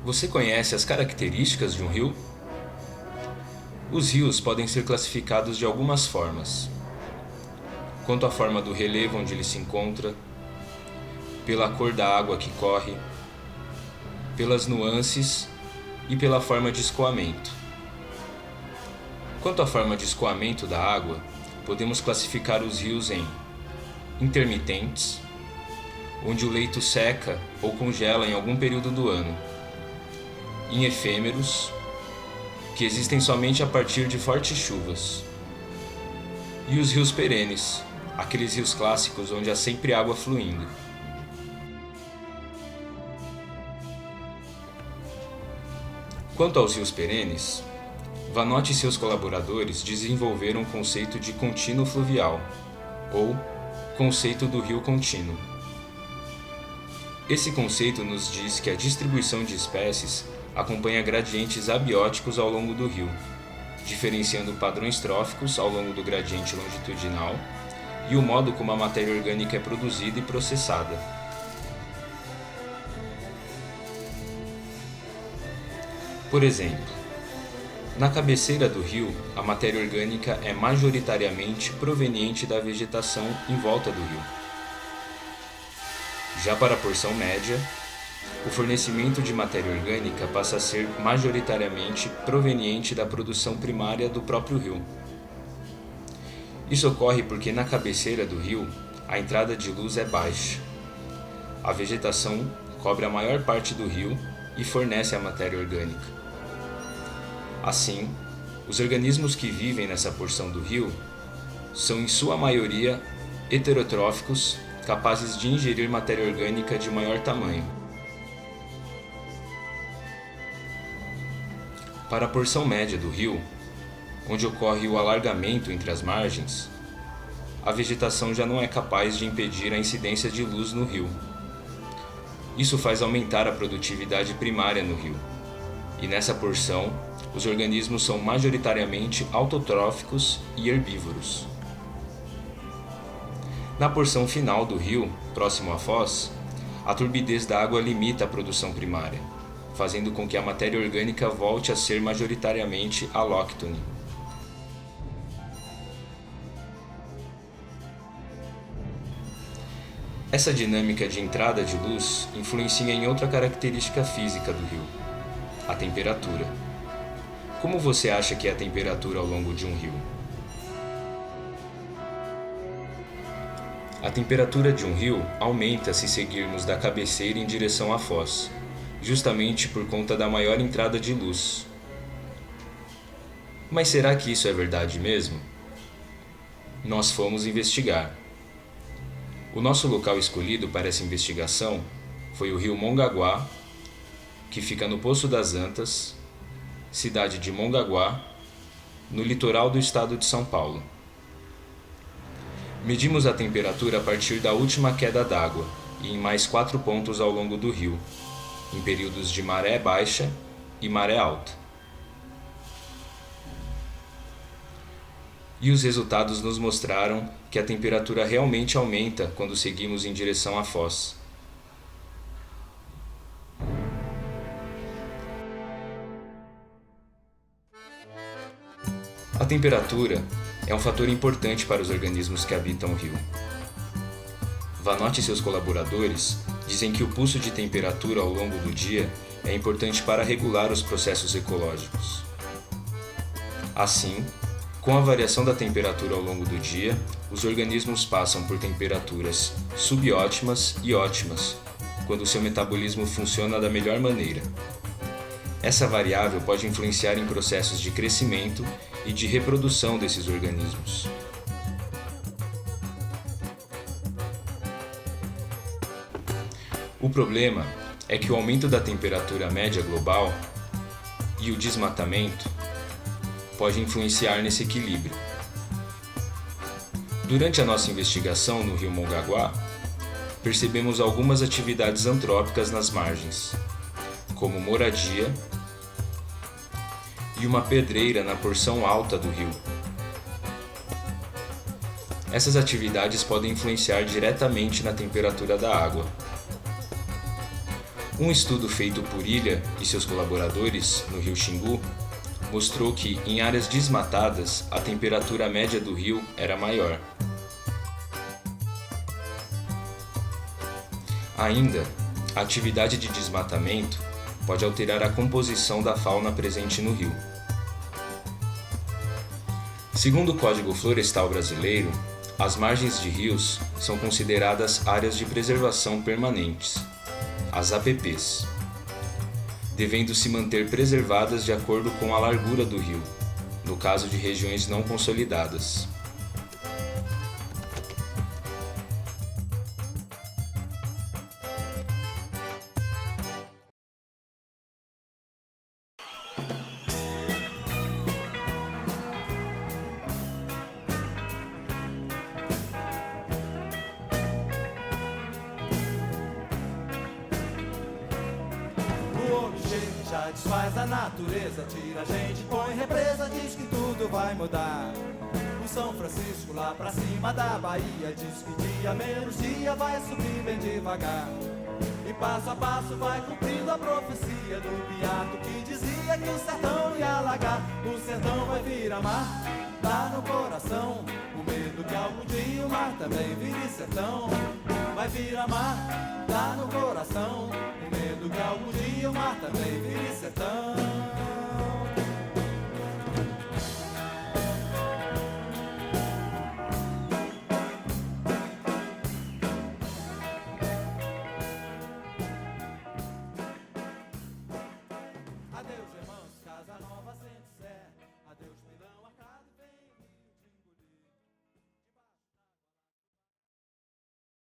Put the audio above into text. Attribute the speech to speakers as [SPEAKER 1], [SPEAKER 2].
[SPEAKER 1] Você conhece as características de um rio? Os rios podem ser classificados de algumas formas. Quanto à forma do relevo onde ele se encontra, pela cor da água que corre, pelas nuances e pela forma de escoamento. Quanto à forma de escoamento da água, podemos classificar os rios em intermitentes, onde o leito seca ou congela em algum período do ano, em efêmeros, que existem somente a partir de fortes chuvas, e os rios perenes, aqueles rios clássicos onde há sempre água fluindo. Quanto aos rios perenes, Vanotti e seus colaboradores desenvolveram o conceito de contínuo fluvial, ou conceito do rio contínuo. Esse conceito nos diz que a distribuição de espécies acompanha gradientes abióticos ao longo do rio, diferenciando padrões tróficos ao longo do gradiente longitudinal e o modo como a matéria orgânica é produzida e processada. Por exemplo, na cabeceira do rio, a matéria orgânica é majoritariamente proveniente da vegetação em volta do rio. Já para a porção média, o fornecimento de matéria orgânica passa a ser majoritariamente proveniente da produção primária do próprio rio. Isso ocorre porque na cabeceira do rio, a entrada de luz é baixa. A vegetação cobre a maior parte do rio e fornece a matéria orgânica. Assim, os organismos que vivem nessa porção do rio são em sua maioria heterotróficos, capazes de ingerir matéria orgânica de maior tamanho. Para a porção média do rio, onde ocorre o alargamento entre as margens, a vegetação já não é capaz de impedir a incidência de luz no rio. Isso faz aumentar a produtividade primária no rio, e nessa porção, os organismos são majoritariamente autotróficos e herbívoros. Na porção final do rio, próximo à foz, a turbidez da água limita a produção primária, fazendo com que a matéria orgânica volte a ser majoritariamente alóctone. Essa dinâmica de entrada de luz influencia em outra característica física do rio: a temperatura. Como você acha que é a temperatura ao longo de um rio? A temperatura de um rio aumenta se seguirmos da cabeceira em direção à foz, justamente por conta da maior entrada de luz. Mas será que isso é verdade mesmo? Nós fomos investigar. O nosso local escolhido para essa investigação foi o rio Mongaguá, que fica no Poço das Antas, cidade de Mongaguá, no litoral do estado de São Paulo. Medimos a temperatura a partir da última queda d'água e em mais 4 pontos ao longo do rio, em períodos de maré baixa e maré alta. E os resultados nos mostraram que a temperatura realmente aumenta quando seguimos em direção à foz. A temperatura é um fator importante para os organismos que habitam o rio. Vanotti e seus colaboradores dizem que o pulso de temperatura ao longo do dia é importante para regular os processos ecológicos. Assim, com a variação da temperatura ao longo do dia, os organismos passam por temperaturas subótimas e ótimas, quando o seu metabolismo funciona da melhor maneira. Essa variável pode influenciar em processos de crescimento e de reprodução desses organismos. O problema é que o aumento da temperatura média global e o desmatamento pode influenciar nesse equilíbrio. Durante a nossa investigação no rio Mongaguá, percebemos algumas atividades antrópicas nas margens, como moradia e uma pedreira na porção alta do rio. Essas atividades podem influenciar diretamente na temperatura da água. Um estudo feito por Ilha e seus colaboradores no rio Xingu mostrou que, em áreas desmatadas, a temperatura média do rio era maior. Ainda, a atividade de desmatamento pode alterar a composição da fauna presente no rio. Segundo o Código Florestal Brasileiro, as margens de rios são consideradas áreas de preservação permanentes, as APPs, devendo se manter preservadas de acordo com a largura do rio, no caso de regiões não consolidadas.
[SPEAKER 2] Já desfaz a natureza, tira a gente, põe represa, diz que tudo vai mudar. O São Francisco lá pra cima da Bahia diz que dia menos dia vai subir bem devagar. E passo a passo vai cumprindo a profecia do beato que dizia que o sertão ia alagar. O sertão vai virar mar, tá no coração. O medo que algum dia o mar também vire sertão. Vai virar mar, tá no coração. O medo que algum dia o mar também vire sertão.